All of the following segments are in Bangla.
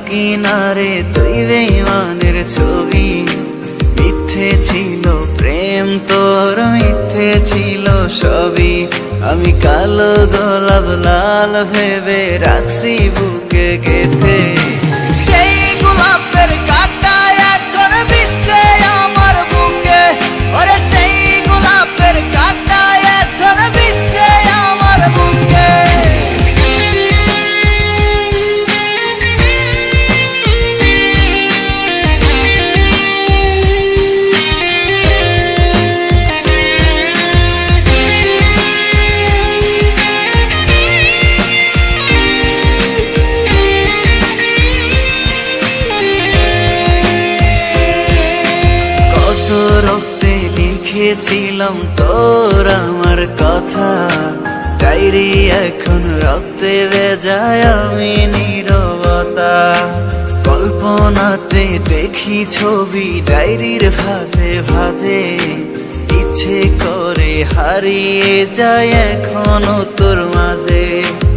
কিনারে তুই বেঈমানের ছবি। মিথ্যে ছিল প্রেম তোর, মিথ্যে ছিল সবই। আমি কালো গোলাপ লাল ভেবে রাখছি বুকে গেথে। সেই গোলাপের কাঁটা এখন বিচ্ছে আমার বুকে, ওরে সেই গোলাপের কাঁটা এখন বিচ্ছে আমার বুকে। রক্তে লিখেছিলাম তোর আমার কথা, ডায়েরি এখন রক্তে ভেজায় আমি নীরবতা। কল্পনাতে দেখি ছবি ডায়েরির ভাঁজে ভাঁজে, ইচ্ছে করে হারিয়ে যায় এখনো তোর মাঝে।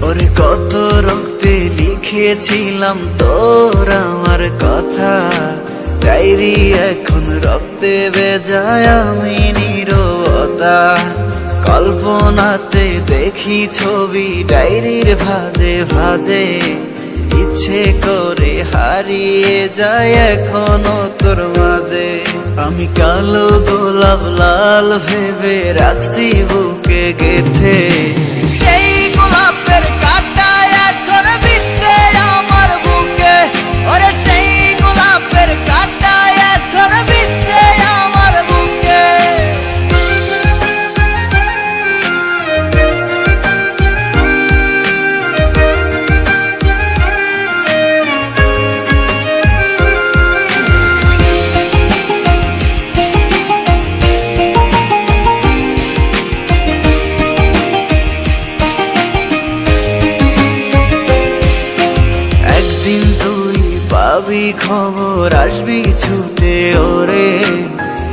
ওরে কত রক্তে লিখেছিলাম তোর আমার কথা, ডায়েরি এখন রক্তে ভেজায় আমি নীরবতা। কল্পনাতে দেখি ছবি ডায়েরির ভাঁজে ভাঁজে, ইচ্ছে করে হারিয়ে যায় এখনো তোর মাঝে। আমি কালো গোলাপ লাল ভেবে রাখছি বুকে গেথে। সেই গোলাপের কাঁটা এখন বিচ্ছে আমার বুকে, ওরে সেই গোলাপের কাঁটা এখন বিচ্ছে আমার বুকে। একদিন তুই পাবি খবর, আসবি ছুটে ওরে।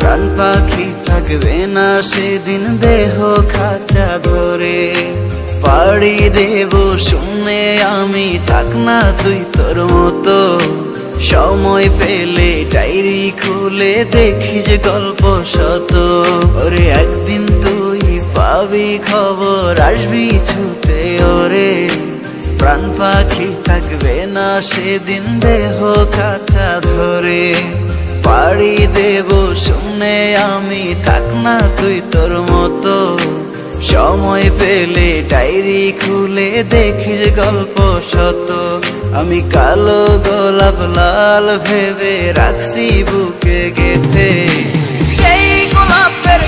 প্রাণ পাখি থাকবে না সেদিন দেহ খাঁচা ধরে। পাড়ি দেব শুনে আমি, থাক না তুই তোর মতো। সময় পেলে ডায়েরি খুলে দেখিস গল্প শত। ওরে একদিন তুই পাবি খবর, আসবি ছুটে ওরে। প্রাণ পাখি থাকবে না সেদিন দেহ খাঁচা ধরে। পাড়ি দেব শুনে আমি, থাক না তুই তোর মতো। সময় পেলে ডায়েরি খুলে দেখিস গল্প শত। আমি কালো গোলাপ লাল ভেবে রাখছি বুকে গেথে। সেই গোলাপের